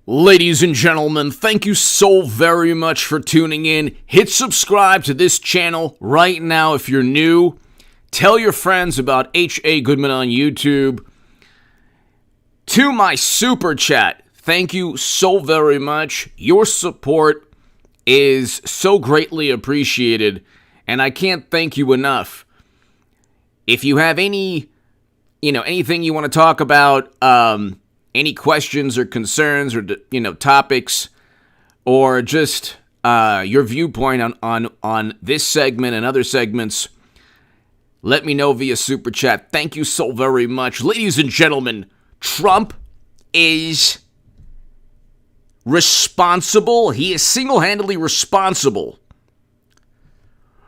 Ladies and gentlemen, thank you so very much for tuning in. Hit subscribe to this channel right now if you're new. Tell your friends about H.A. Goodman on YouTube. To my super chat, thank you so very much. Your support is so greatly appreciated, and I can't thank you enough. If you have anything you want to talk about, any questions or concerns or, topics, or just your viewpoint on this segment and other segments, let me know via Super Chat. Thank you so very much. Ladies and gentlemen, Trump is responsible. He is single-handedly responsible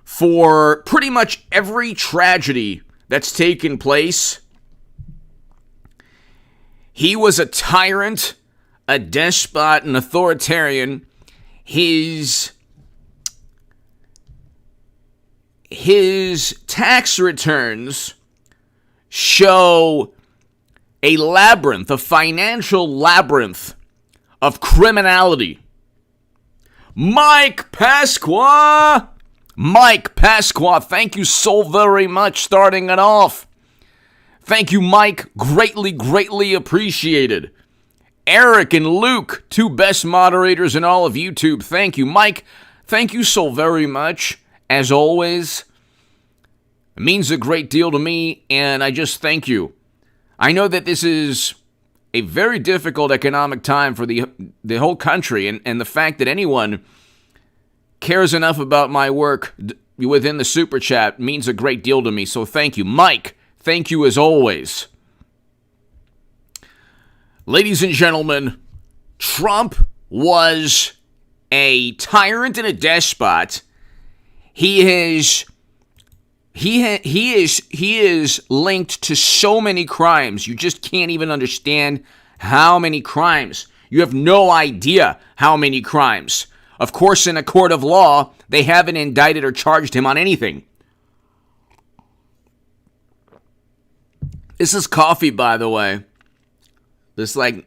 for pretty much every tragedy that's taken place. He was a tyrant, a despot, an authoritarian. His tax returns show a labyrinth, a financial labyrinth of criminality. Mike Pasqua, thank you so very much starting it off. Thank you, Mike. Greatly appreciated. Eric and Luke, two best moderators in all of YouTube. Thank you, Mike. Thank you so very much. As always, it means a great deal to me, and I just thank you. I know that this is a very difficult economic time for the whole country, and the fact that anyone cares enough about my work within the Super Chat means a great deal to me, so thank you. Mike, thank you as always. Ladies and gentlemen, Trump was a tyrant and a despot. He is linked to so many crimes. You just can't even understand how many crimes. You have no idea how many crimes. Of course, in a court of law, they haven't indicted or charged him on anything. This is coffee, by the way. This like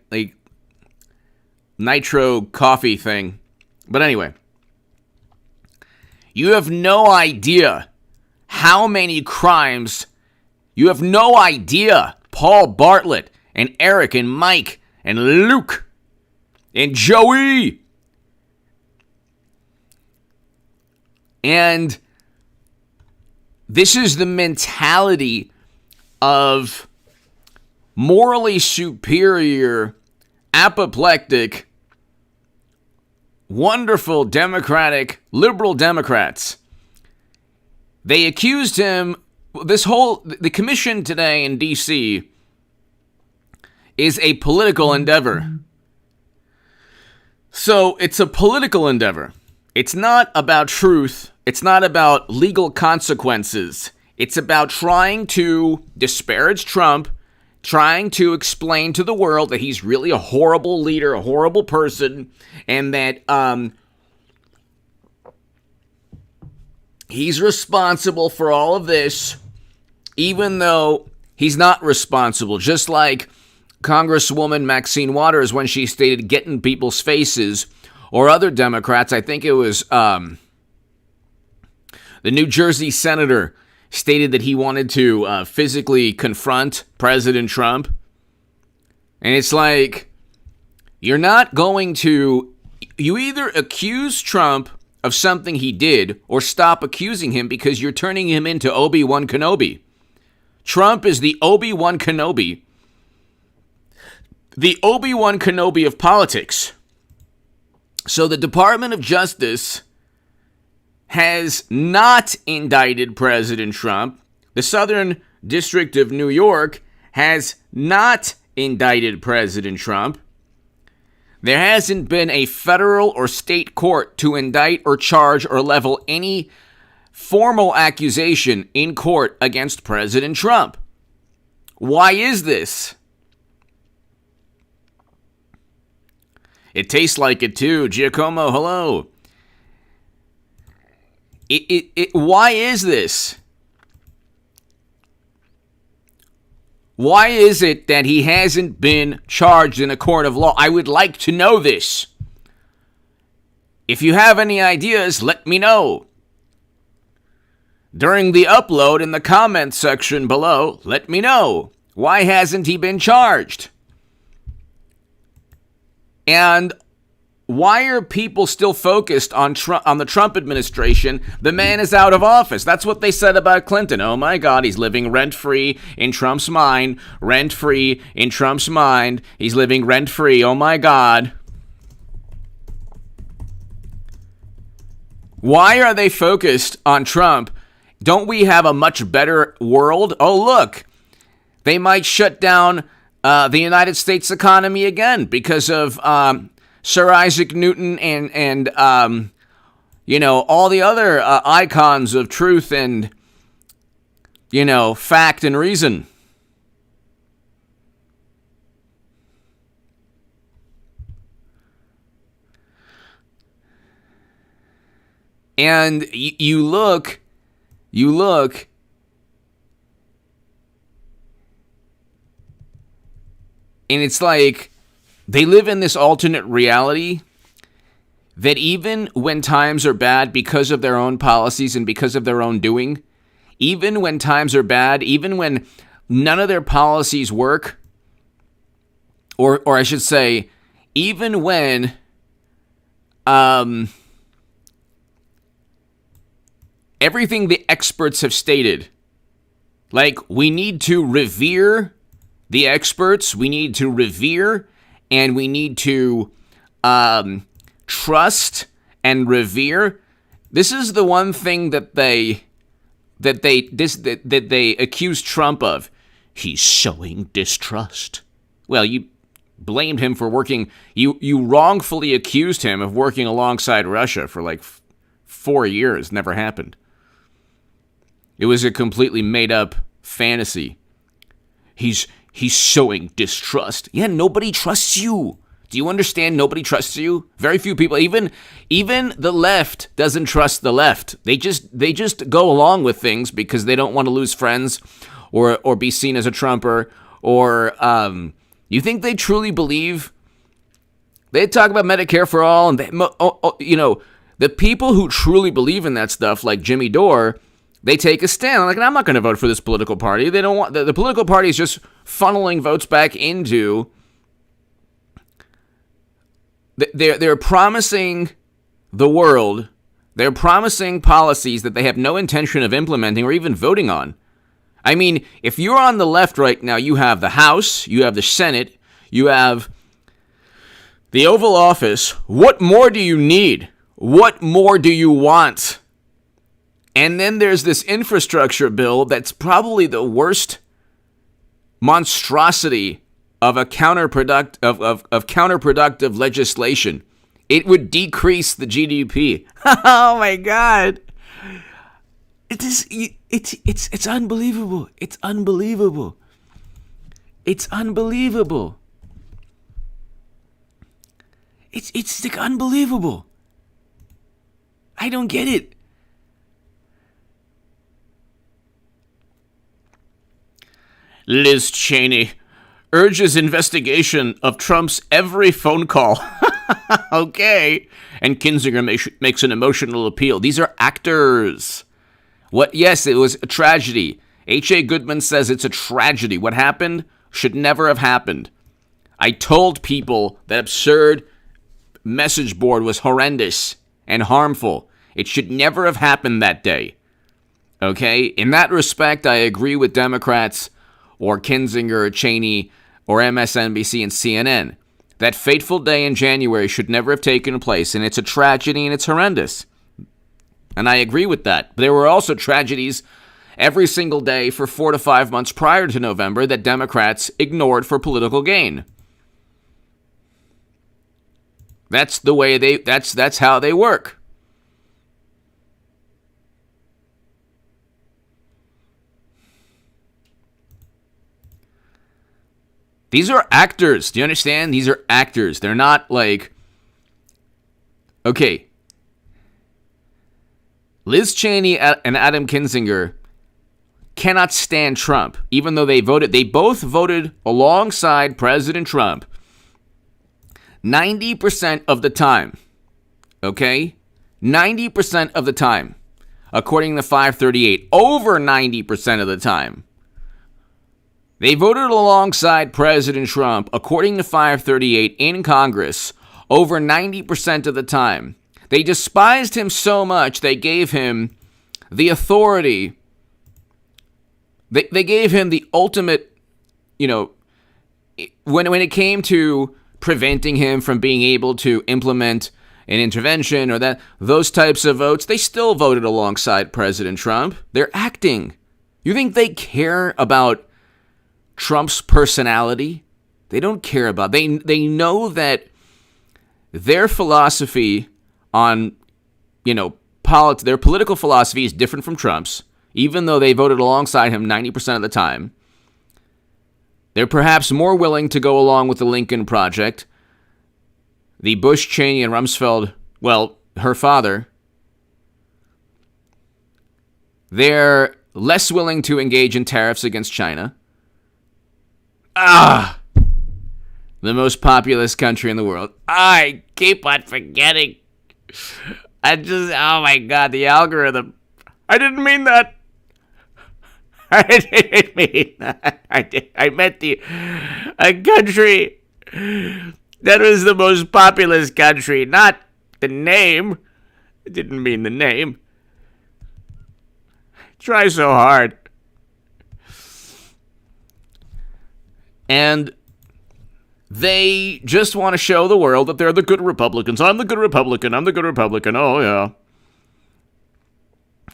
nitro coffee thing. But anyway, you have no idea how many crimes. You have no idea. Paul Bartlett and Eric and Mike and Luke and Joey. And this is the mentality of morally superior, apoplectic, wonderful Democratic, liberal Democrats. They accused him, the commission today in D.C. is a political endeavor. So it's a political endeavor. It's not about truth. It's not about legal consequences. It's about trying to disparage Trump, trying to explain to the world that he's really a horrible leader, a horrible person, and that he's responsible for all of this, even though he's not responsible. Just like Congresswoman Maxine Waters when she stated get in people's faces, or other Democrats, I think it was the New Jersey senator stated that he wanted to physically confront President Trump. And it's like, you're not going to, you either accuse Trump of something he did or stop accusing him because you're turning him into Obi-Wan Kenobi. Trump is the Obi-Wan Kenobi. The Obi-Wan Kenobi of politics. So the Department of Justice has not indicted President Trump. The Southern District of New York has not indicted President Trump. There hasn't been a federal or state court to indict or charge or level any formal accusation in court against President Trump. Why is this? It tastes like it too. Giacomo, hello. Why is this? Why is it that he hasn't been charged in a court of law? I would like to know this. If you have any ideas, let me know. During the upload in the comments section below, let me know. Why hasn't he been charged? And why are people still focused on the Trump administration? The man is out of office. That's what they said about Clinton. Oh my God, he's living rent-free in Trump's mind. Rent-free in Trump's mind. He's living rent-free. Oh my God. Why are they focused on Trump? Don't we have a much better world? Oh, look. They might shut down the United States economy again because of Sir Isaac Newton and all the other icons of truth and, fact and reason. And you look, and it's like they live in this alternate reality that even when times are bad because of their own policies and because of their own doing, even when times are bad, even when none of their policies work, or I should say, even when everything the experts have stated, like we need to revere the experts, we need to revere, and we need to trust and revere. This is the one thing that they accuse Trump of. He's showing distrust. Well, you blamed him for working. You wrongfully accused him of working alongside Russia for like 4 years. Never happened. It was a completely made up fantasy. He's showing distrust. Yeah, nobody trusts you. Do you understand? Nobody trusts you. Very few people, even the left doesn't trust the left. They just go along with things because they don't want to lose friends or be seen as a Trumper. Or you think they truly believe? They talk about Medicare for all, and the people who truly believe in that stuff, like Jimmy Dore, they take a stand. Like, I'm not going to vote for this political party. They don't want the political party is just funneling votes back into. They're promising the world. They're promising policies that they have no intention of implementing or even voting on. I mean, if you're on the left right now, you have the House, you have the Senate, you have the Oval Office. What more do you need? What more do you want? And then there's this infrastructure bill that's probably the worst monstrosity of a counterproductive legislation. It would decrease the GDP. Oh my God. It's unbelievable. It's unbelievable. It's unbelievable. It's like unbelievable. I don't get it. Liz Cheney urges investigation of Trump's every phone call. Okay. And Kinzinger makes an emotional appeal. These are actors. What? Yes, it was a tragedy. H.A. Goodman says it's a tragedy. What happened should never have happened. I told people that absurd message board was horrendous and harmful. It should never have happened that day. Okay? In that respect, I agree with Democrats or Kinzinger or Cheney or MSNBC and CNN. That fateful day in January should never have taken place, and it's a tragedy and it's horrendous. And I agree with that. There were also tragedies every single day for 4 to 5 months prior to November that Democrats ignored for political gain. That's the way that's how they work. These are actors. Do you understand? These are actors. They're not like, okay, Liz Cheney and Adam Kinzinger cannot stand Trump, even though they both voted alongside President Trump 90% of the time. Okay? 90% of the time. According to 538, over 90% of the time. They voted alongside President Trump, according to 538, in Congress, over 90% of the time. They despised him so much, they gave him the authority. They gave him the ultimate, when it came to preventing him from being able to implement an intervention or those types of votes, they still voted alongside President Trump. They're acting. You think they care about Trump's personality? They don't care about. They know that their philosophy on, their political philosophy is different from Trump's, even though they voted alongside him 90% of the time. They're perhaps more willing to go along with the Lincoln Project. The Bush, Cheney, and Rumsfeld, her father, they're less willing to engage in tariffs against China. The most populous country in the world. I keep on forgetting. Oh my God, the algorithm. I didn't mean that. I didn't mean that. I meant a country that was the most populous country, not the name. I didn't mean the name. Try so hard. And they just want to show the world that they're the good Republicans. I'm the good Republican. I'm the good Republican. Oh, yeah.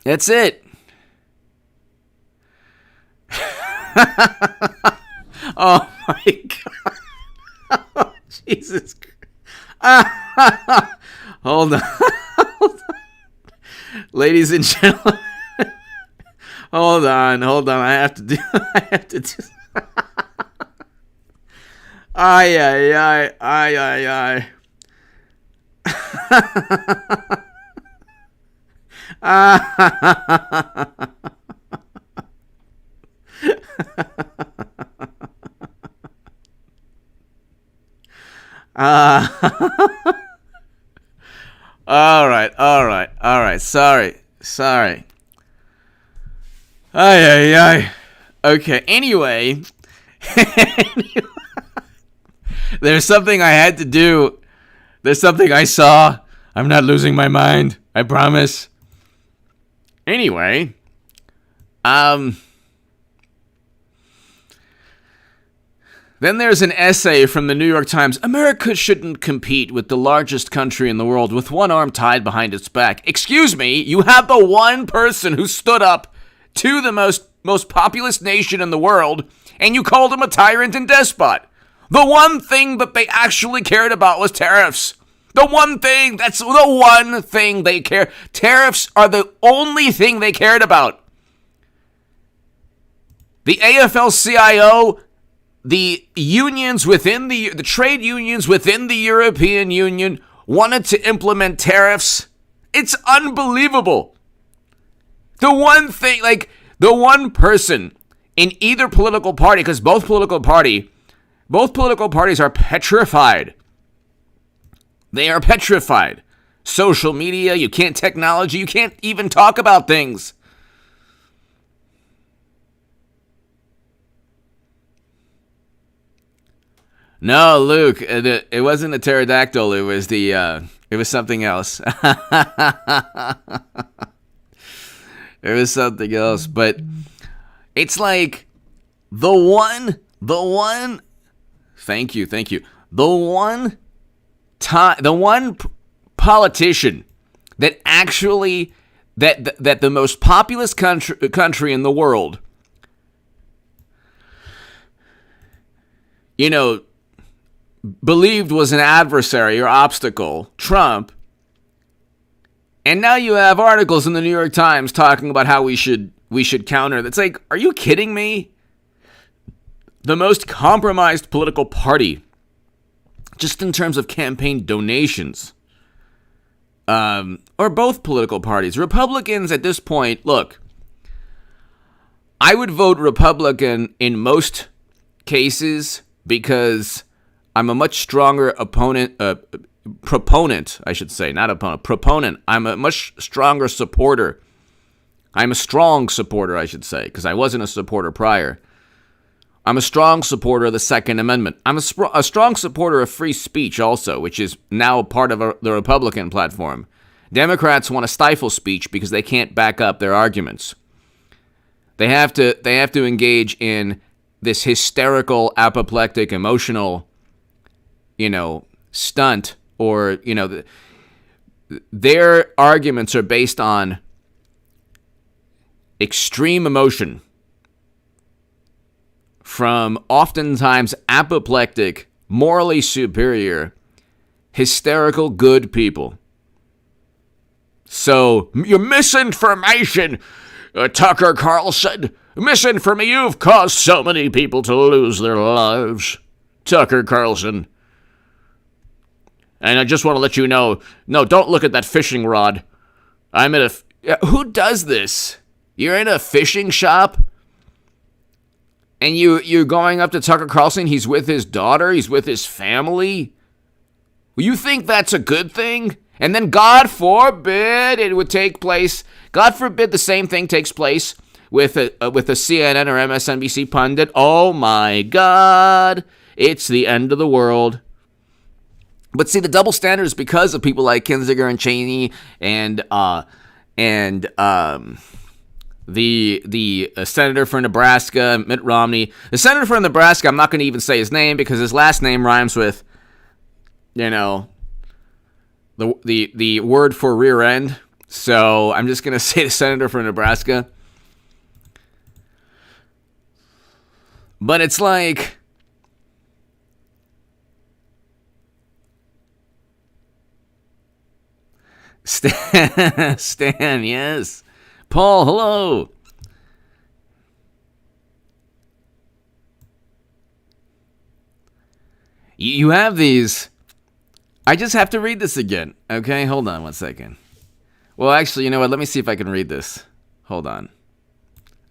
That's it. Oh, my God. Oh, Jesus Christ. Hold on. Ladies and gentlemen. Hold on. I have to do. Ay. All right. Sorry. Ay. Okay, anyway. There's something I had to do. There's something I saw. I'm not losing my mind. I promise. Anyway. Then there's an essay from the New York Times. America shouldn't compete with the largest country in the world with one arm tied behind its back. Excuse me, you have the one person who stood up to the most populous nation in the world, and you called him a tyrant and despot. The one thing that they actually cared about was tariffs. That's the one thing they care. Tariffs are the only thing they cared about. The AFL-CIO, the unions within the trade unions within the European Union wanted to implement tariffs. It's unbelievable. The one person in either political party, because both political parties are petrified. They are petrified. Social media, technology, you can't even talk about things. No, Luke, it wasn't a pterodactyl. It was something else. It was something else, but it's like the one. Thank you. The one politician that actually that the most populous country in the world, believed was an adversary or obstacle, Trump. And now you have articles in the New York Times talking about how we should counter. That's like, are you kidding me? The most compromised political party, just in terms of campaign donations, or both political parties. Republicans at this point, look, I would vote Republican in most cases because I'm a much stronger proponent, I should say, not opponent, proponent. I'm a much stronger supporter. I'm a strong supporter, I should say, because I wasn't a supporter prior. I'm a strong supporter of the Second Amendment. I'm a strong supporter of free speech also, which is now part of the Republican platform. Democrats want to stifle speech because they can't back up their arguments. They have to engage in this hysterical, apoplectic, emotional, stunt, or, their arguments are based on extreme emotion from oftentimes apoplectic, morally superior, hysterical good people. So, your misinformation, Tucker Carlson, misinformation, you've caused so many people to lose their lives, Tucker Carlson. And I just want to let you know, no, don't look at that fishing rod. I'm in who does this? You're in a fishing shop? And you're going up to Tucker Carlson, he's with his daughter, he's with his family? You think that's a good thing? And then God forbid it would take place, God forbid the same thing takes place with a CNN or MSNBC pundit. Oh my God, it's the end of the world. But see, the double standard is because of people like Kinzinger and Cheney and the senator for Nebraska, Mitt Romney. The senator for Nebraska, I'm not going to even say his name because his last name rhymes with, the word for rear end. So I'm just going to say the senator for Nebraska. But it's like, Stan, yes. Paul, hello. You have these. I just have to read this again. Okay, hold on one second. Well, actually, you know what? Let me see if I can read this. Hold on.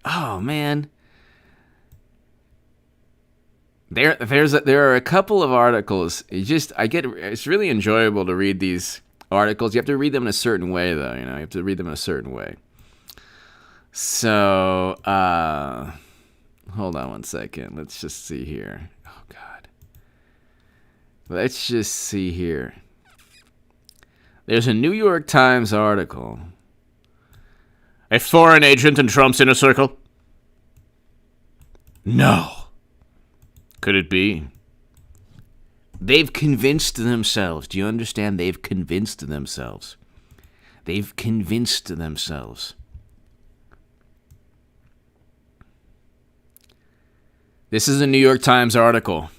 Oh, man. There are a couple of articles. It's really enjoyable to read these articles. You have to read them in a certain way, though. You have to read them in a certain way. So, hold on one second. Let's just see here. Oh, God. Let's just see here. There's a New York Times article. A foreign agent in Trump's inner circle? No. Could it be? They've convinced themselves. Do you understand? They've convinced themselves. They've convinced themselves. This is a New York Times article.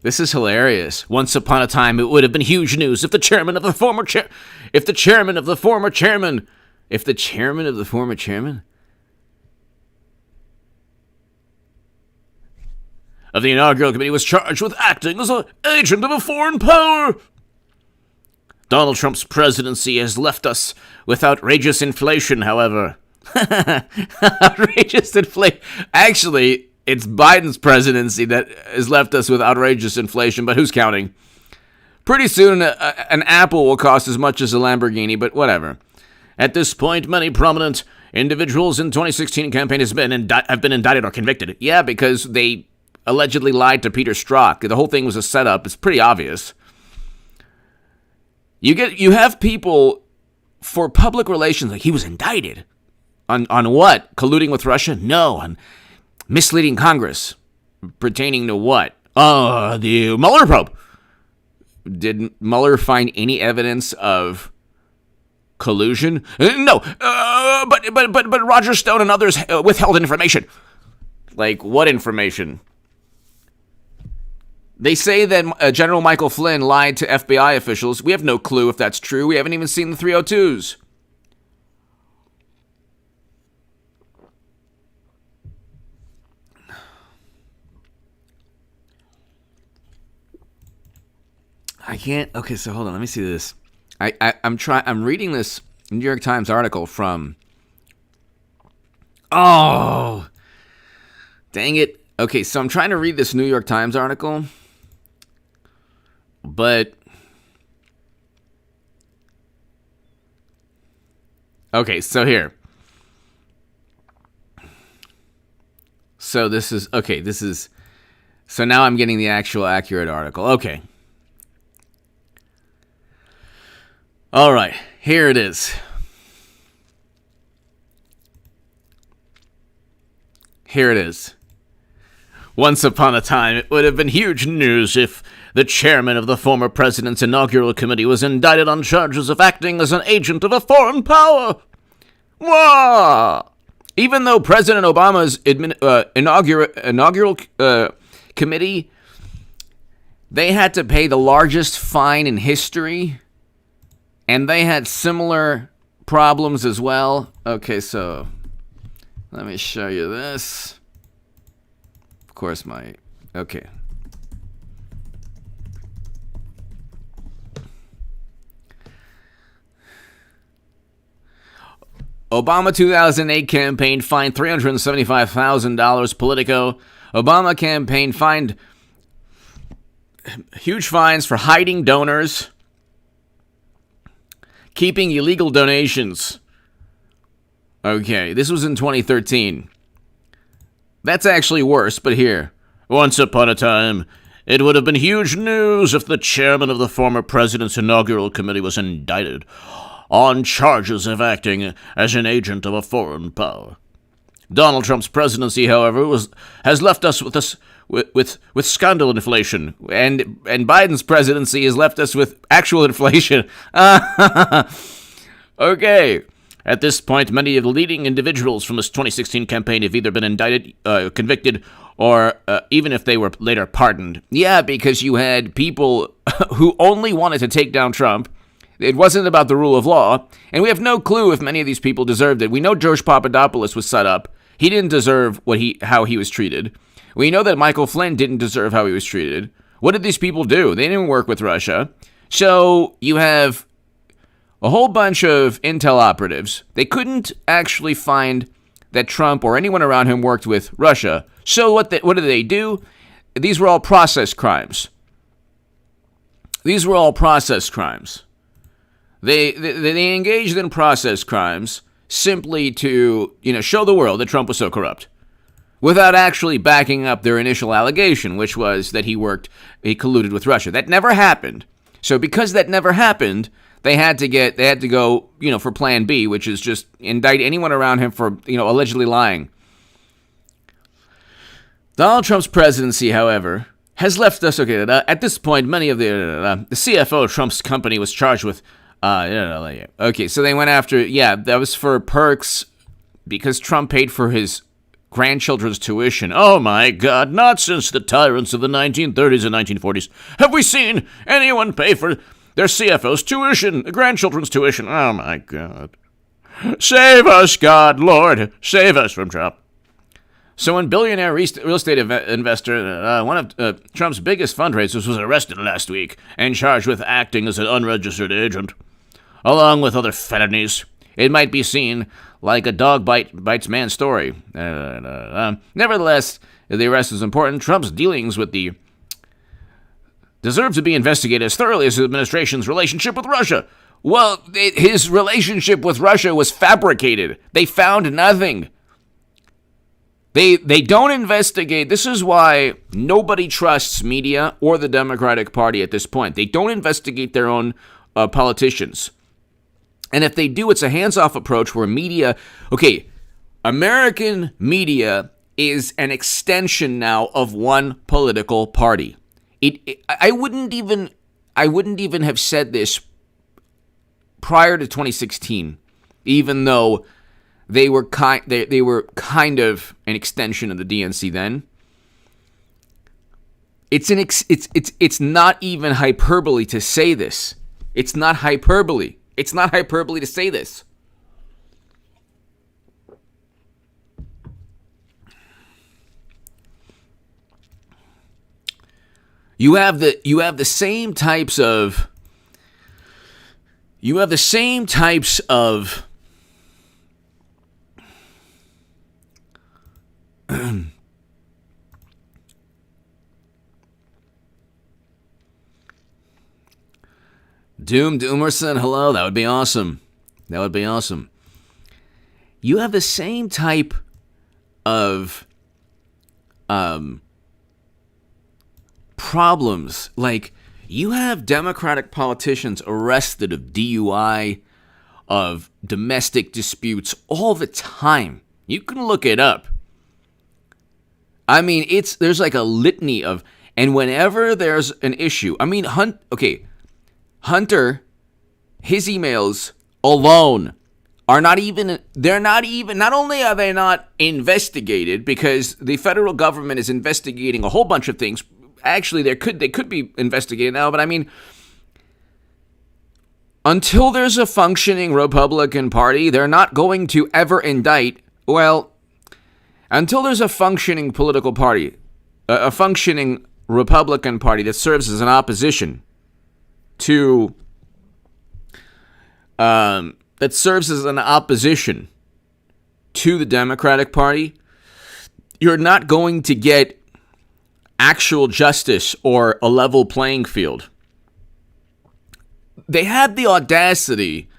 This is hilarious. Once upon a time, it would have been huge news if the chairman of the former chairman of the inaugural committee was charged with acting as an agent of a foreign power. Donald Trump's presidency has left us with outrageous inflation, however. Outrageous inflation. Actually, it's Biden's presidency that has left us with outrageous inflation, but who's counting? Pretty soon, an apple will cost as much as a Lamborghini, but whatever. At this point, many prominent individuals in 2016 campaign have been indicted or convicted. Yeah, because they allegedly lied to Peter Strzok. The whole thing was a setup. It's pretty obvious. You have people for public relations, like he was indicted. On what? Colluding with Russia? No, on misleading Congress. Pertaining to what? The Mueller probe. Did Mueller find any evidence of collusion? No, but Roger Stone and others withheld information. Like, what information? They say that General Michael Flynn lied to FBI officials. We have no clue if that's true. We haven't even seen the 302s. I can't. Okay, so hold on. Let me see this. I'm reading this New York Times article from Oh, dang it. Okay, so I'm trying to read this New York Times article, but okay, so here. So so now I'm getting the actual accurate article. Okay. All right, here it is. Here it is. Once upon a time, it would have been huge news if the chairman of the former president's inaugural committee was indicted on charges of acting as an agent of a foreign power. Wah! Even though President Obama's inaugural committee, they had to pay the largest fine in history, and they had similar problems as well. Okay, so let me show you this. Of course, okay. Obama 2008 campaign fined $375,000. Politico. Obama campaign fined huge fines for hiding donors, keeping illegal donations. Okay, this was in 2013. That's actually worse, but here. Once upon a time, it would have been huge news if the chairman of the former president's inaugural committee was indicted on charges of acting as an agent of a foreign power. Donald Trump's presidency, however, has left us with scandal inflation, and Biden's presidency has left us with actual inflation. Okay. At this point, many of the leading individuals from this 2016 campaign have either been indicted, convicted, or even if they were later pardoned. Yeah, because you had people who only wanted to take down Trump. It wasn't about the rule of law, and we have no clue if many of these people deserved it. We know George Papadopoulos was set up. He didn't deserve how he was treated. We know that Michael Flynn didn't deserve how he was treated. What did these people do? They didn't work with Russia. So you have a whole bunch of intel operatives. They couldn't actually find that Trump or anyone around him worked with Russia. So what did they do? These were all process crimes. These were all process crimes. They engaged in process crimes simply to, show the world that Trump was so corrupt, without actually backing up their initial allegation, which was that he colluded with Russia. That never happened. So because that never happened, they had to go, for Plan B, which is just indict anyone around him for, allegedly lying. Donald Trump's presidency, however, has left us. Okay, at this point, many of the CFO of Trump's company was charged with. Okay, so they went after. Yeah, that was for perks because Trump paid for his grandchildren's tuition. Oh my God! Not since the tyrants of the 1930s and 1940s have we seen anyone pay for their CFO's tuition, grandchildren's tuition. Oh my God! Save us, God, Lord, save us from Trump. So when billionaire real estate investor, one of Trump's biggest fundraisers, was arrested last week and charged with acting as an unregistered agent, along with other felonies, it might be seen like a dog bites man story. Nevertheless, the arrest is important. Trump's dealings with the deserve to be investigated as thoroughly as his administration's relationship with Russia. Well, his relationship with Russia was fabricated. They found nothing. They don't investigate. This is why nobody trusts media or the Democratic Party at this point. They don't investigate their own politicians. And if they do, it's a hands-off approach where media... Okay, American media is an extension now of one political party. I wouldn't even have said this prior to 2016, even though they were kind of an extension of the DNC then. It's not even hyperbole to say this. It's not hyperbole. It's not hyperbole to say this. You have the same types of Doomerson, hello. That would be awesome. That would be awesome. You have the same type of problems. Like, you have Democratic politicians arrested of DUI, of domestic disputes all the time. You can look it up. I mean, there's like a litany of, and whenever there's an issue, I mean, Hunter, his emails alone are not only are they not investigated, because the federal government is investigating a whole bunch of things. Actually, they could be investigated now, but I mean, until there's a functioning Republican Party, they're not going to ever indict, until there's a functioning political party, a functioning Republican Party that serves as an opposition to, the Democratic Party, you're not going to get actual justice or a level playing field. They had the audacity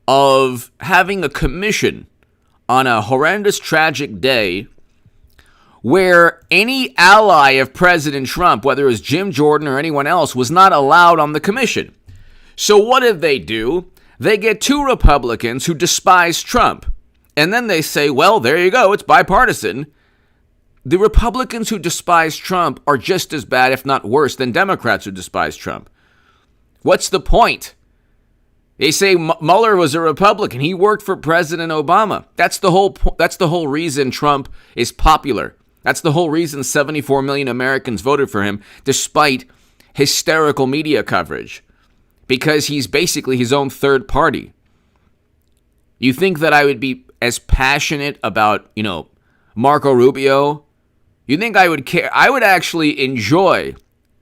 of having a commission on a horrendous, tragic day where any ally of President Trump, whether it was Jim Jordan or anyone else, was not allowed on the commission. So what did they do? They get two Republicans who despise Trump. And then they say, well, there you go, it's bipartisan. The Republicans who despise Trump are just as bad, if not worse, than Democrats who despise Trump. What's the point? They say Mueller was a Republican. He worked for President Obama. That's the whole reason Trump is popular. That's the whole reason 74 million Americans voted for him, despite hysterical media coverage, because he's basically his own third party. You think that I would be as passionate about, Marco Rubio? You think I would care? I would actually enjoy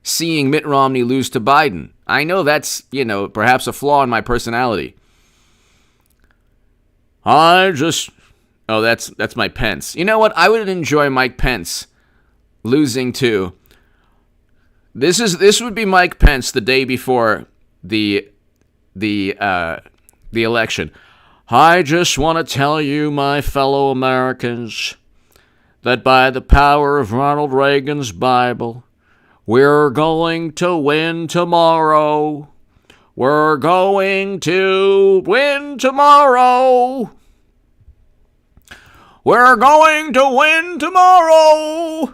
seeing Mitt Romney lose to Biden. I know that's, perhaps a flaw in my personality. That's my Pence. You know what? I would enjoy Mike Pence losing too. This would be Mike Pence the day before the election. I just want to tell you, my fellow Americans, that by the power of Ronald Reagan's Bible, we're going to win tomorrow. We're going to win tomorrow. We're going to win tomorrow.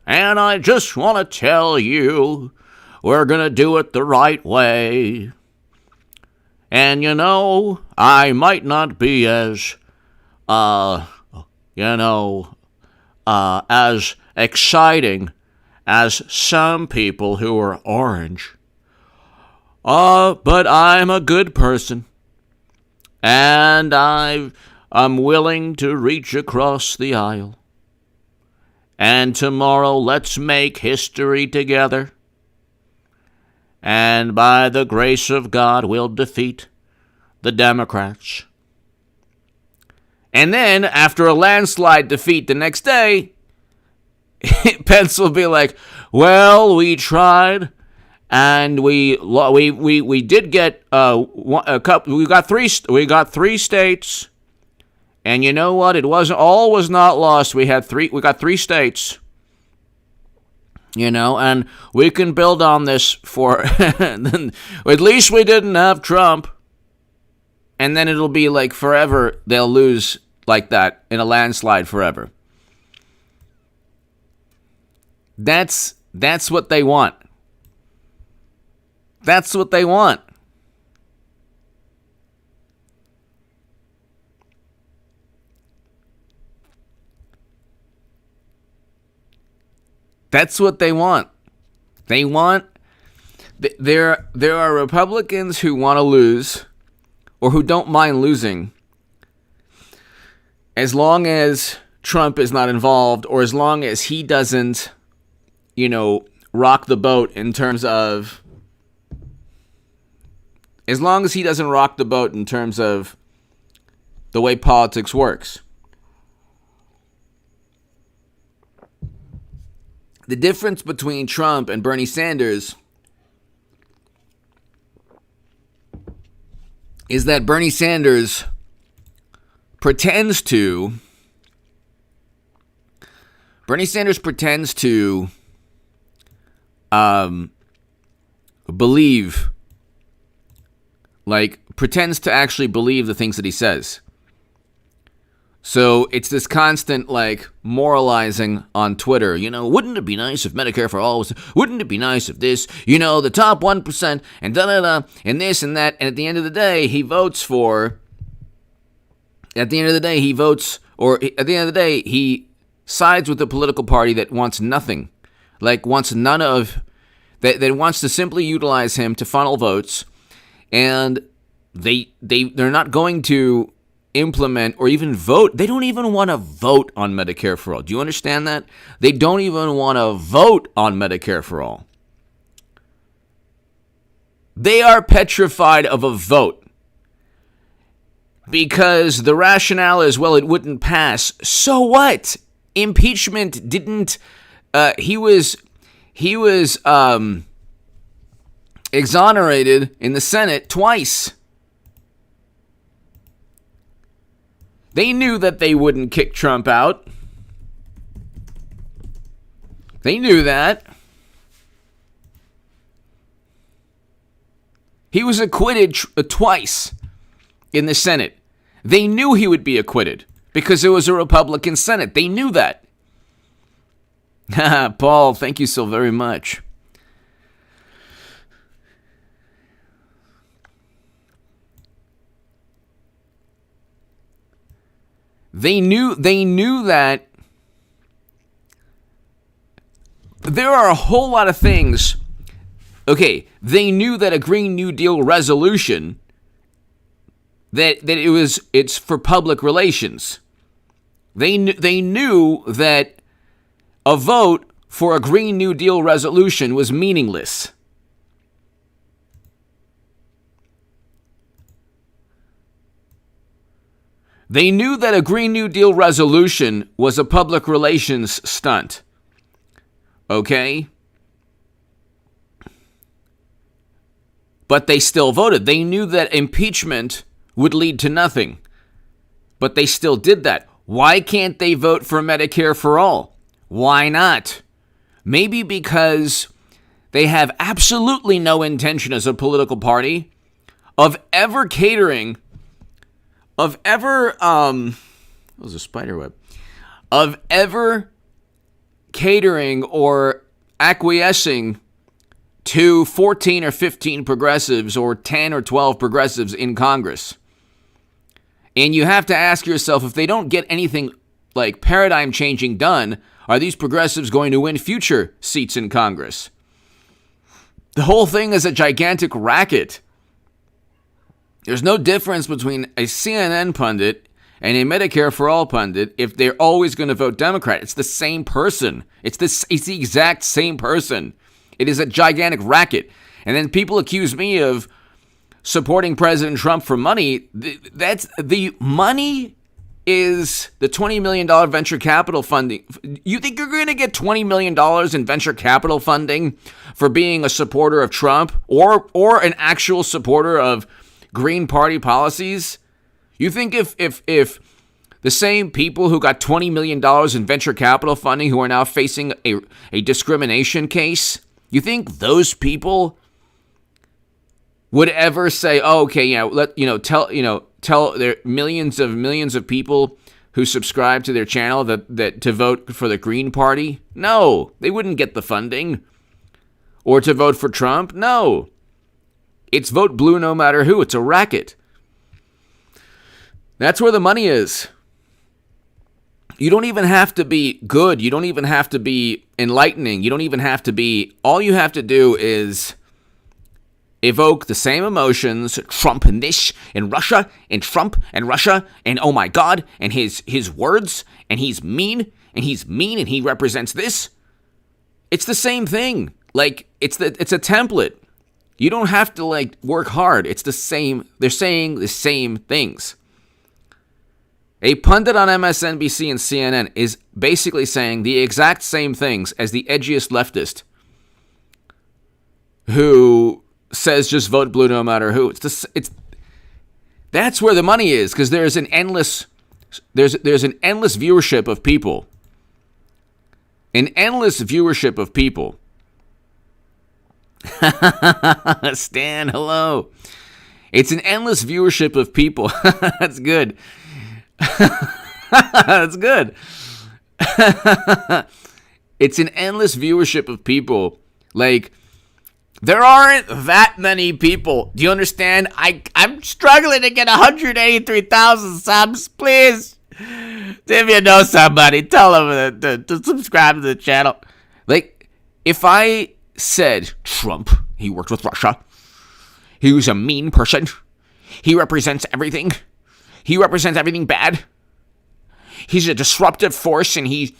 And I just want to tell you, we're going to do it the right way. And I might not be as, as exciting as some people who are orange. But I'm a good person. And I'm willing to reach across the aisle. And tomorrow, let's make history together. And by the grace of God, we'll defeat the Democrats. And then, after a landslide defeat the next day, Pence will be like, well, we tried, and we did get a couple. We got three states, and you know what? All was not lost. We got three states. And we can build on this for, at least we didn't have Trump. And then it'll be like forever, they'll lose like that in a landslide forever. That's what they want. That's what they want. That's what they want. There are Republicans who want to lose, or who don't mind losing, as long as Trump is not involved, or as long as he doesn't, rock the boat in terms of, the way politics works. The difference between Trump and Bernie Sanders is that Bernie Sanders pretends to believe, pretends to actually believe the things that he says. So it's this constant, moralizing on Twitter. Wouldn't it be nice if Medicare for all was, wouldn't it be nice if this, the top 1% and da-da-da, and this and that. And at the end of the day, he sides with the political party that wants nothing. That wants to simply utilize him to funnel votes. And they're not going to implement or even vote. They don't even want to vote on Medicare for all. Do you understand that? They don't even want to vote on Medicare for all. They are petrified of a vote because the rationale is, well, it wouldn't pass. So what? Impeachment didn't. He was exonerated in the Senate twice. They knew that they wouldn't kick Trump out. They knew that. He was acquitted twice in the Senate. They knew he would be acquitted because it was a Republican Senate. They knew that. Paul, thank you so very much. They knew that there are a whole lot of things. Okay, they knew that a Green New Deal resolution, it's for public relations. They knew that a vote for a Green New Deal resolution was meaningless. They knew that a Green New Deal resolution was a public relations stunt. Okay? But they still voted. They knew that impeachment would lead to nothing. But they still did that. Why can't they vote for Medicare for all? Why not? Maybe because they have absolutely no intention as a political party of ever catering, of ever, that was a spider web, of ever catering or acquiescing to 14 or 15 progressives or 10 or 12 progressives in Congress. And you have to ask yourself, if they don't get anything like paradigm changing done, are these progressives going to win future seats in Congress? The whole thing is a gigantic racket. There's no difference between a CNN pundit and a Medicare for All pundit if they're always going to vote Democrat. It's the same person. It's the exact same person. It is a gigantic racket. And then people accuse me of supporting President Trump for money. That's the money is the $20 million venture capital funding. You think you're going to get $20 million in venture capital funding for being a supporter of Trump or an actual supporter of Green Party policies? You think if the same people who got $20 million in venture capital funding who are now facing a discrimination case, you think those people would ever say, "Oh, okay, tell their millions of people who subscribe to their channel that to vote for the Green Party"? No, they wouldn't get the funding. Or to vote for Trump? No. It's vote blue no matter who. It's a racket. That's where the money is. You don't even have to be good. You don't even have to be enlightening. You don't even have to be... All you have to do is evoke the same emotions, Trump and this, and Russia, and Trump and Russia, and oh my God, and his words, and he's mean, and he represents this. It's the same thing. It's a template. You don't have to work hard. It's the same. They're saying the same things. A pundit on MSNBC and CNN is basically saying the exact same things as the edgiest leftist who says just vote blue no matter who. That's where the money is, because there's an endless viewership of people. An endless viewership of people. Stan, hello. It's an endless viewership of people. That's good. That's good. It's an endless viewership of people. Like, there aren't that many people. Do you understand? I'm struggling to get 183,000 subs. Please, if you know somebody, tell them to subscribe to the channel. Like, if I said Trump, he worked with Russia, he was a mean person, he represents everything, bad, he's a disruptive force, and he,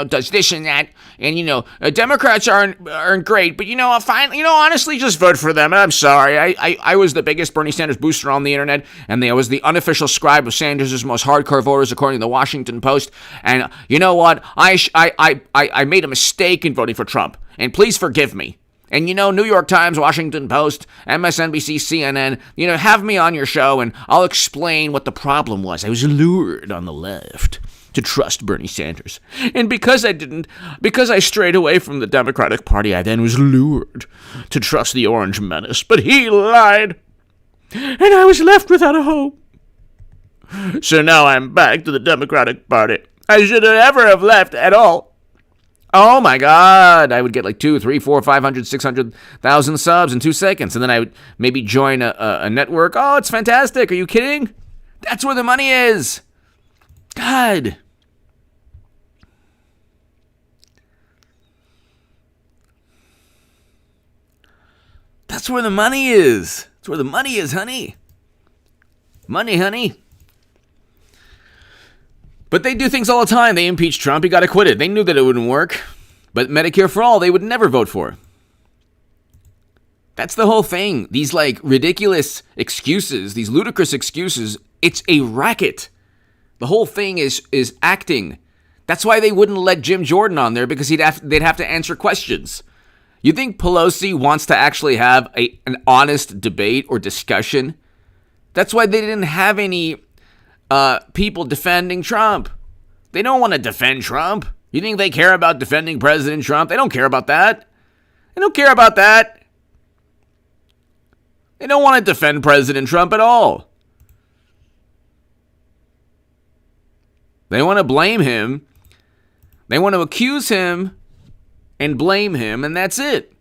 does this and that, and, Democrats aren't great, but, honestly, just vote for them. I'm sorry. I was the biggest Bernie Sanders booster on the internet, and I was the unofficial scribe of Sanders' most hardcore voters, according to the Washington Post, and you know what? I made a mistake in voting for Trump, and please forgive me. And, New York Times, Washington Post, MSNBC, CNN, have me on your show, and I'll explain what the problem was. I was lured on the left to trust Bernie Sanders. And because I strayed away from the Democratic Party, I then was lured to trust the Orange Menace. But he lied, and I was left without a hope. So now I'm back to the Democratic Party. I should never have left at all. Oh my God, I would get like 2, 3, 4, 500, 600,000 subs in 2 seconds. And then I would maybe join a network. Oh, it's fantastic. Are you kidding? That's where the money is. God. That's where the money is. That's where the money is, honey. Money, honey. But they do things all the time. They impeached Trump. He got acquitted. They knew that it wouldn't work. But Medicare for all, they would never vote for. That's the whole thing. These ridiculous excuses, these ludicrous excuses, it's a racket. The whole thing is acting. That's why they wouldn't let Jim Jordan on there, because they'd have to answer questions. You think Pelosi wants to actually have an honest debate or discussion? That's why they didn't have any people defending Trump. They don't want to defend Trump. You think they care about defending President Trump? They don't care about that. They don't care about that. They don't want to defend President Trump at all. They want to blame him. They want to accuse him and blame him, and that's it.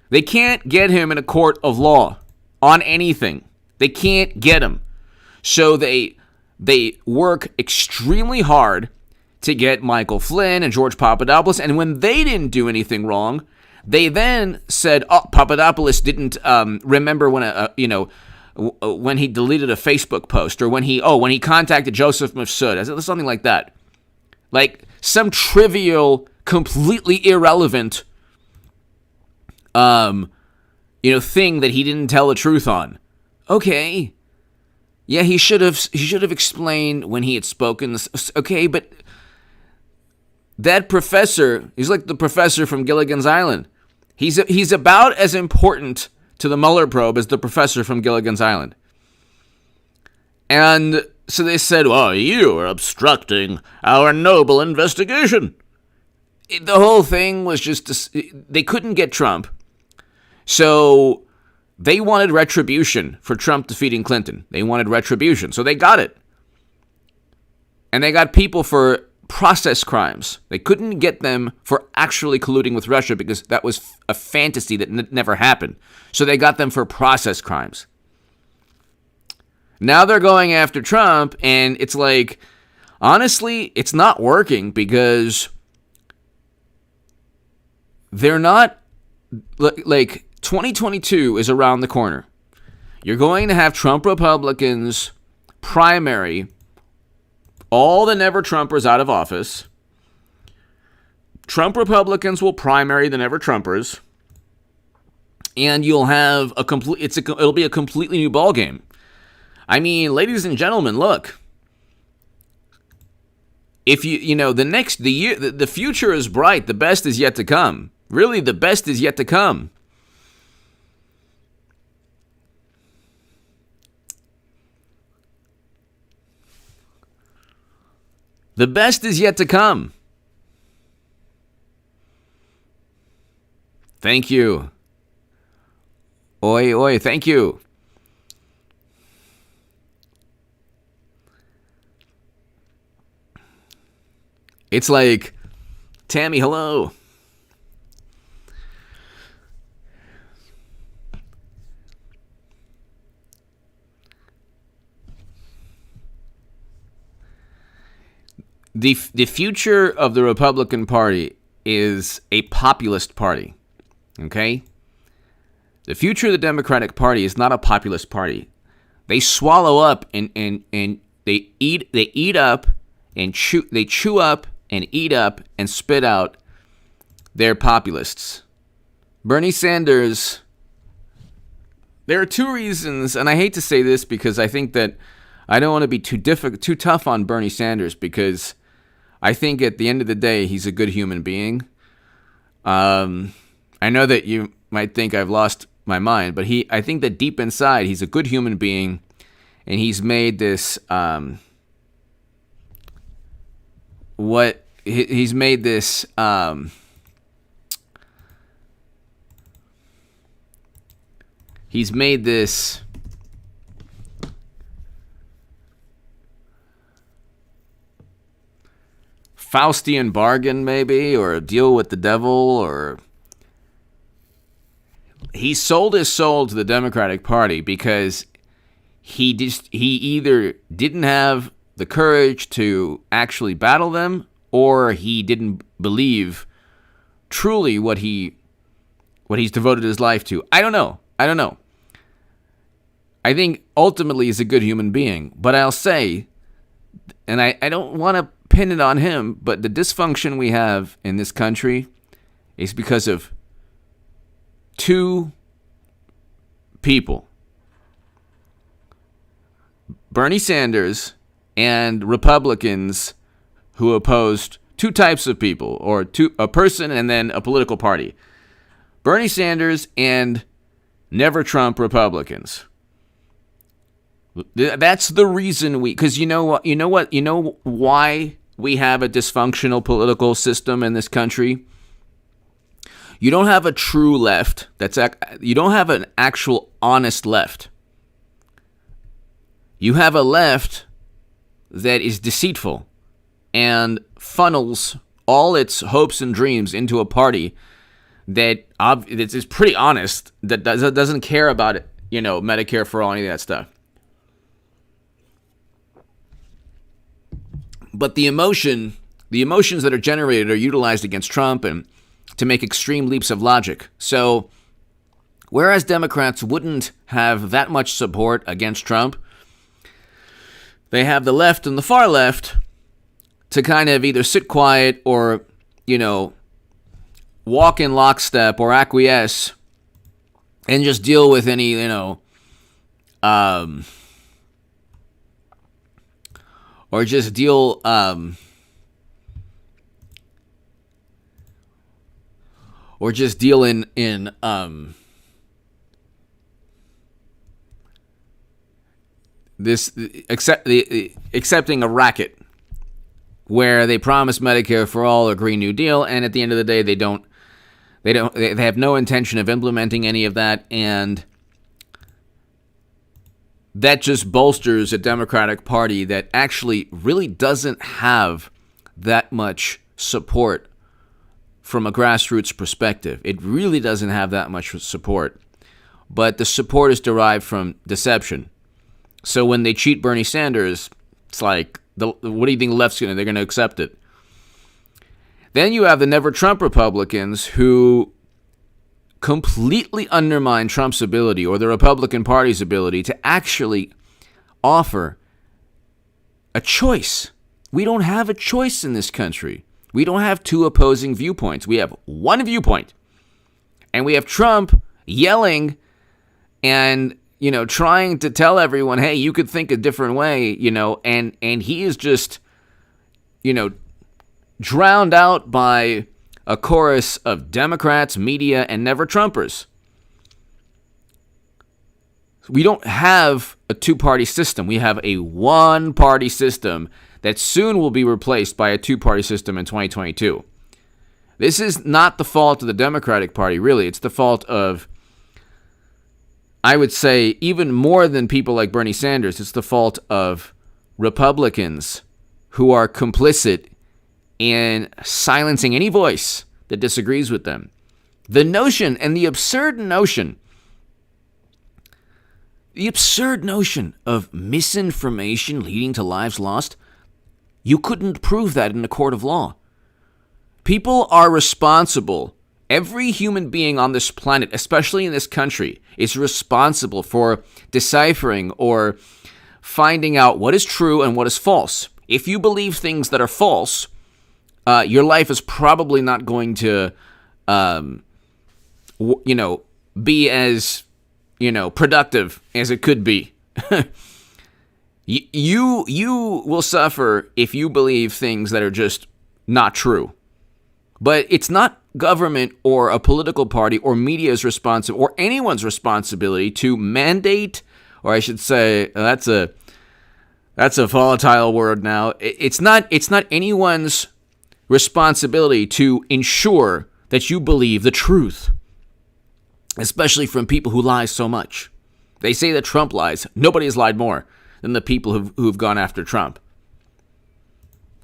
They can't get him in a court of law on anything. They can't get him. So they work extremely hard to get Michael Flynn and George Papadopoulos, and when they didn't do anything wrong, they then said, "Oh, Papadopoulos didn't remember when he deleted a Facebook post, or when he contacted Joseph Mifsud," something like that, like some trivial, completely irrelevant, thing that he didn't tell the truth on. Okay, yeah, he should have explained when he had spoken. Okay, but that professor, he's like the professor from Gilligan's Island. He's about as important to the Mueller probe as the professor from Gilligan's Island. And so they said, "Well, you are obstructing our noble investigation." The whole thing was just, they couldn't get Trump. So they wanted retribution for Trump defeating Clinton. They wanted retribution. So they got it. And they got people for process crimes. They couldn't get them for actually colluding with Russia, because that was a fantasy that never happened. So they got them for process crimes. Now they're going after Trump, and it's like, honestly, it's not working, because they're not, 2022 is around the corner. You're going to have Trump Republicans primary all the never-Trumpers out of office. Trump Republicans will primary the never-Trumpers, and you'll have it'll be a completely new ballgame. I mean, ladies and gentlemen, look. If the future is bright, the best is yet to come. Really, the best is yet to come. The best is yet to come. Thank you. Oi, oi, thank you. It's like, Tammy, hello. The future of the Republican Party is a populist party, okay? The future of the Democratic Party is not a populist party. They swallow up and they eat up and chew up and eat up and spit out their populists. Bernie Sanders, there are two reasons, and I hate to say this because I think that I don't want to be too tough on Bernie Sanders, because I think at the end of the day, he's a good human being. I know that you might think I've lost my mind, but I think that deep inside, he's a good human being, and he's made this, he's made this, Faustian Bargain, maybe, or a deal with the devil, or he sold his soul to the Democratic Party because he either didn't have the courage to actually battle them, or he didn't believe truly what he's devoted his life to. I don't know. I think ultimately he's a good human being, but I'll say, and I don't want to pin it on him, but the dysfunction we have in this country is because of two people: Bernie Sanders and Republicans who opposed two types of people, or a person and then a political party. Bernie Sanders and Never Trump Republicans. That's the reason because you know why we have a dysfunctional political system in this country? You don't have a true left. You don't have an actual honest left. You have a left that is deceitful and funnels all its hopes and dreams into a party that is pretty honest, that doesn't care about it, Medicare for all, any of that stuff. But the emotions that are generated are utilized against Trump and to make extreme leaps of logic. So, whereas Democrats wouldn't have that much support against Trump, they have the left and the far left to kind of either sit quiet or, walk in lockstep or acquiesce and just deal with any, or just deal in accepting a racket where they promise Medicare for all or Green New Deal, and at the end of the day they have no intention of implementing any of that, and that just bolsters a Democratic Party that actually really doesn't have that much support from a grassroots perspective. It really doesn't have that much support. But the support is derived from deception. So when they cheat Bernie Sanders, it's like, what do you think the left's they're going to accept it? Then you have the Never Trump Republicans who completely undermine Trump's ability, or the Republican Party's ability, to actually offer a choice. We don't have a choice in this country. We don't have two opposing viewpoints. We have one viewpoint. And we have Trump yelling and, trying to tell everyone, hey, you could think a different way, and he is just, drowned out by a chorus of Democrats, media, and Never Trumpers. We don't have a two-party system. We have a one-party system that soon will be replaced by a two-party system in 2022. This is not the fault of the Democratic Party, really. It's the fault of, I would say, even more than people like Bernie Sanders, it's the fault of Republicans who are complicit in silencing any voice that disagrees with them. The notion and the absurd notion of misinformation leading to lives lost, you couldn't prove that in a court of law. People are responsible. Every human being on this planet, especially in this country, is responsible for deciphering or finding out what is true and what is false. If you believe things that are false, your life is probably not going to, be as, productive as it could be. You will suffer if you believe things that are just not true. But it's not government or a political party or media's responsibility or anyone's responsibility to mandate, or I should say, that's a volatile word now. It's not anyone's responsibility to ensure that you believe the truth, especially from people who lie so much. They say that Trump lies. Nobody has lied more than the people who've gone after Trump.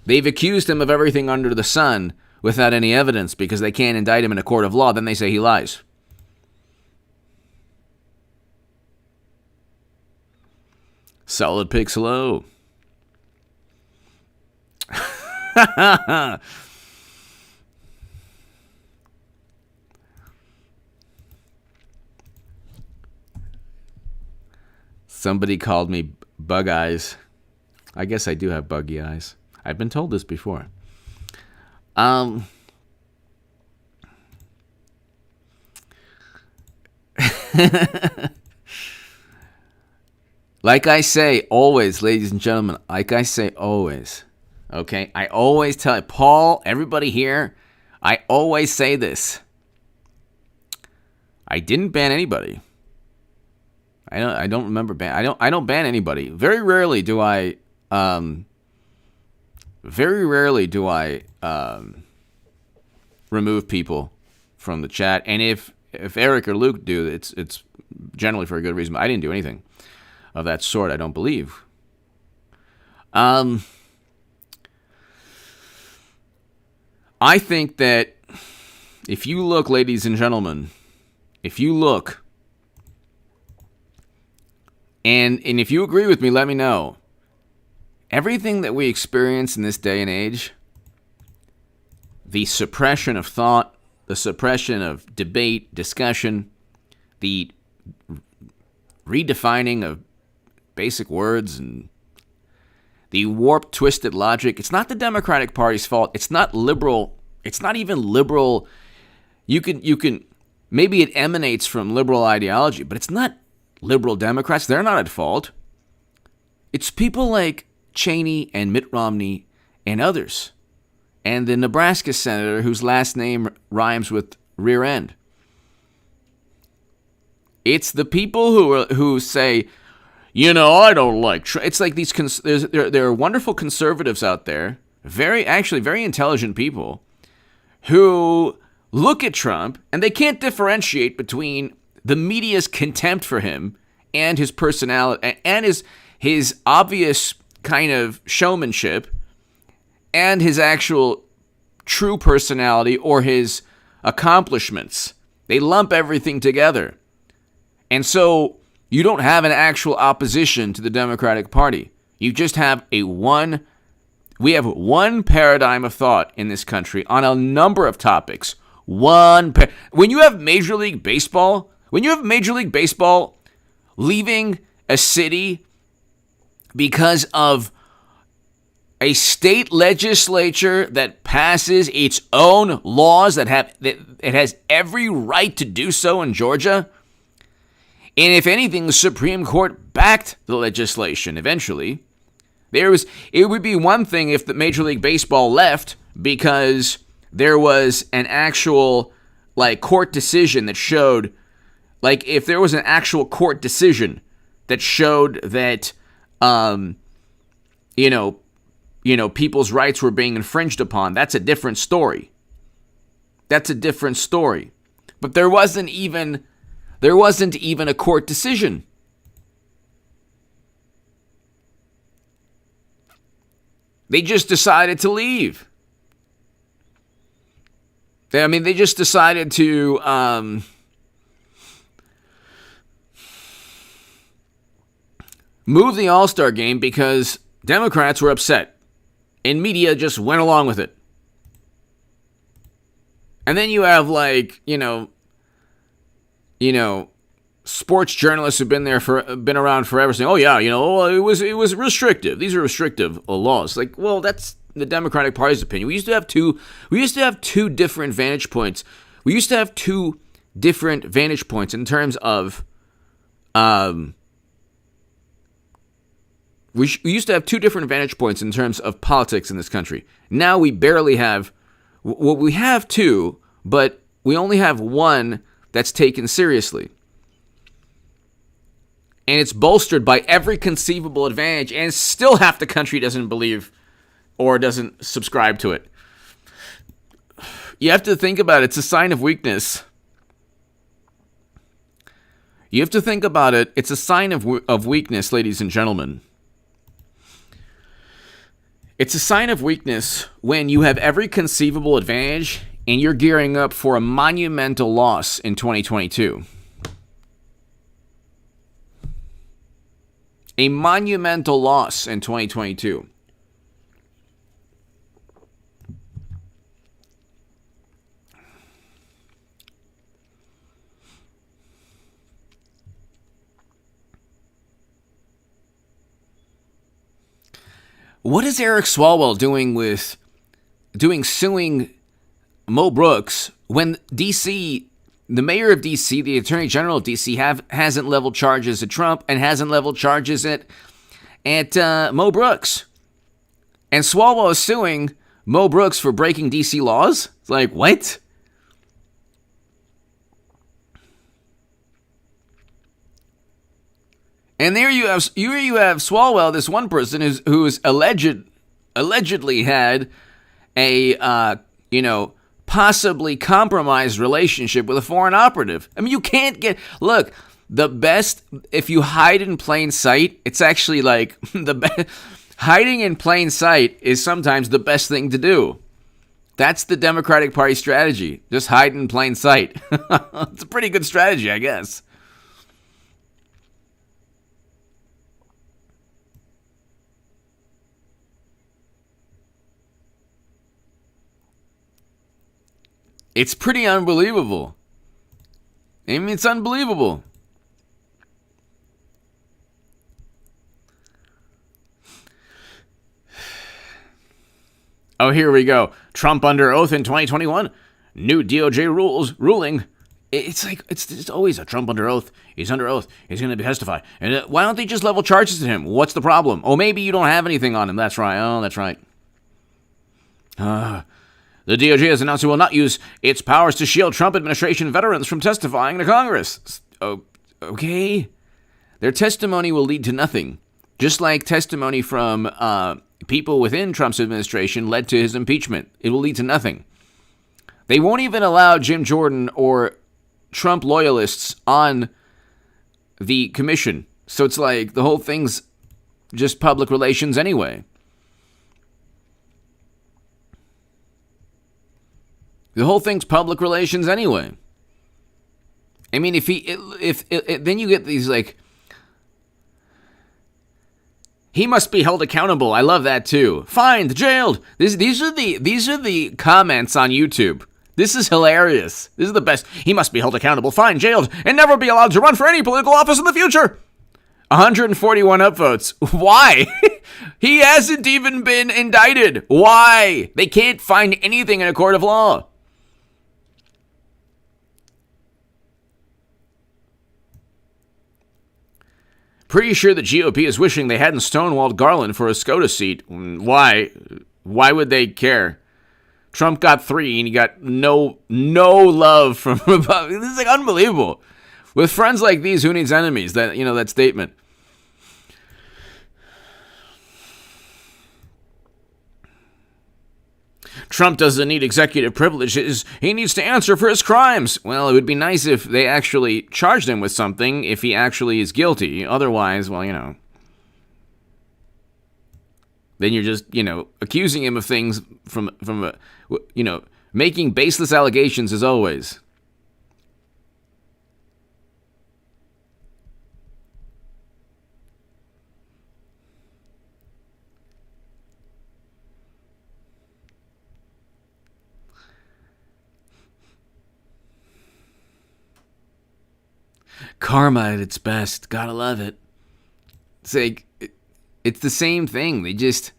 They've accused him of everything under the sun without any evidence because they can't indict him in a court of law. Then they say he lies. Solid picks low. Somebody called me bug eyes. I guess I do have buggy eyes. I've been told this before. Like I say always, ladies and gentlemen, like I say always, okay? I always tell Paul, everybody here, I always say this. I didn't ban anybody. I don't remember I don't ban anybody. Very rarely do I remove people from the chat. And if Eric or Luke do, it's generally for a good reason. But I didn't do anything of that sort, I don't believe. I think that if you look, ladies and gentlemen, if you look, and if you agree with me, let me know. Everything that we experience in this day and age, the suppression of thought, the suppression of debate, discussion, the redefining of basic words, and the warped, twisted logic, it's not the Democratic Party's fault. It's not liberal. It's not even liberal. You can maybe it emanates from liberal ideology, but it's not liberal Democrats. They're not at fault. It's people like Cheney and Mitt Romney and others, and the Nebraska senator whose last name rhymes with rear end. It's the people who say, I don't like Trump. It's like these. There are wonderful conservatives out there, very intelligent people, who look at Trump and they can't differentiate between the media's contempt for him and his personality and his obvious kind of showmanship and his actual true personality or his accomplishments. They lump everything together. And so you don't have an actual opposition to the Democratic Party. You just have we have one paradigm of thought in this country on a number of topics. When you have Major League Baseball leaving a city because of a state legislature that passes its own laws that it has every right to do so in Georgia, and if anything, the Supreme Court backed the legislation eventually. It would be one thing if the Major League Baseball left because there was an actual court decision that showed, if there was an actual court decision that showed that people's rights were being infringed upon. That's a different story. That's a different story. But there wasn't even a court decision. They just decided to leave. They just decided to move the All-Star game because Democrats were upset. And media just went along with it. And then you have sports journalists who've been around forever saying, "Oh yeah, it was restrictive. These are restrictive laws." Like, well, that's the Democratic Party's opinion. We used to have two different vantage points. We used to have two different vantage points in terms of we used to have two different vantage points in terms of politics in this country. Now we barely have. Well, we have two, but we only have one that's taken seriously. And it's bolstered by every conceivable advantage, and still half the country doesn't believe or doesn't subscribe to it. You have to think about it. It's a sign of weakness. You have to think about it. It's a sign of weakness, ladies and gentlemen. It's a sign of weakness when you have every conceivable advantage and you're gearing up for a monumental loss in 2022. A monumental loss in 2022. What is Eric Swalwell doing suing Mo Brooks when D.C., the mayor of D.C., the attorney general of D.C. hasn't leveled charges at Trump and hasn't leveled charges at Mo Brooks? And Swalwell is suing Mo Brooks for breaking D.C. laws? It's like, what? And there you have Swalwell, this one person who's allegedly had a possibly compromised relationship with a foreign operative. I mean, you can't look. The best, if you hide in plain sight, it's actually like hiding in plain sight is sometimes the best thing to do. That's the Democratic Party strategy. Just hide in plain sight. It's a pretty good strategy, I guess. It's pretty unbelievable. I mean, it's unbelievable. Oh, here we go. Trump under oath in 2021. New DOJ ruling. It's always a Trump under oath. He's under oath. He's going to testify. And why don't they just level charges to him? What's the problem? Oh, maybe you don't have anything on him. That's right. Oh, that's right. The DOJ has announced it will not use its powers to shield Trump administration veterans from testifying to Congress. Oh, okay. Their testimony will lead to nothing. Just like testimony from people within Trump's administration led to his impeachment. It will lead to nothing. They won't even allow Jim Jordan or Trump loyalists on the commission. So it's like the whole thing's just public relations anyway. The whole thing's public relations anyway. I mean, if then you get these like, he must be held accountable. I love that too. Fined, jailed. These are the comments on YouTube. This is hilarious. This is the best. He must be held accountable, fined, jailed, and never be allowed to run for any political office in the future. 141 upvotes. Why? He hasn't even been indicted. Why? They can't find anything in a court of law. Pretty sure the GOP is wishing they hadn't stonewalled Garland for a SCOTUS seat. Why? Why would they care? Trump got 3 and he got no love from Republicans. This is like unbelievable. With friends like these, who needs enemies? That statement. Trump doesn't need executive privileges. He needs to answer for his crimes. Well, it would be nice if they actually charged him with something, if he actually is guilty. Otherwise, well, then you're just, accusing him of things from making baseless allegations as always. Karma at its best. Gotta love it. It's like, it's the same thing. They just...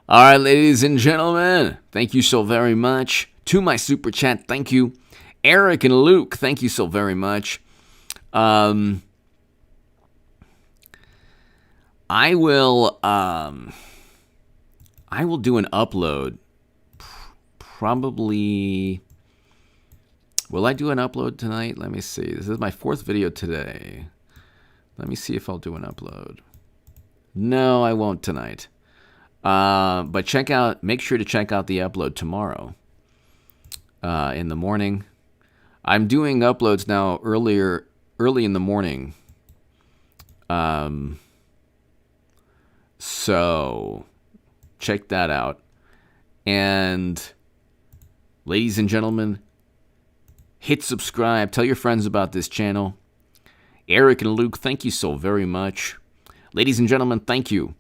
All right, ladies and gentlemen, thank you so very much. To my super chat, thank you. Eric and Luke, thank you so very much. I will do an upload. Probably... Will I do an upload tonight? Let me see. This is my 4th video today. Let me see if I'll do an upload. No, I won't tonight. But make sure to check out the upload tomorrow in the morning. I'm doing uploads now early in the morning. So check that out. And ladies and gentlemen, hit subscribe. Tell your friends about this channel. Eric and Luke, thank you so very much. Ladies and gentlemen, thank you.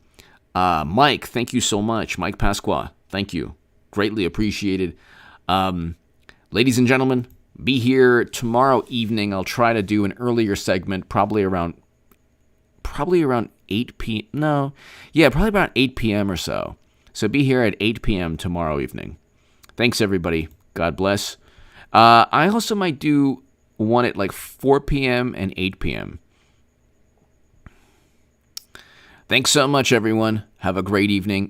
Mike, thank you so much. Mike Pasqua, thank you. Greatly appreciated. Ladies and gentlemen, be here tomorrow evening. I'll try to do an earlier segment, probably around 8 p.m. No, yeah, probably about 8 p.m. or so. So be here at 8 p.m. tomorrow evening. Thanks, everybody. God bless. I also might do one at like 4 p.m. and 8 p.m. Thanks so much, everyone. Have a great evening.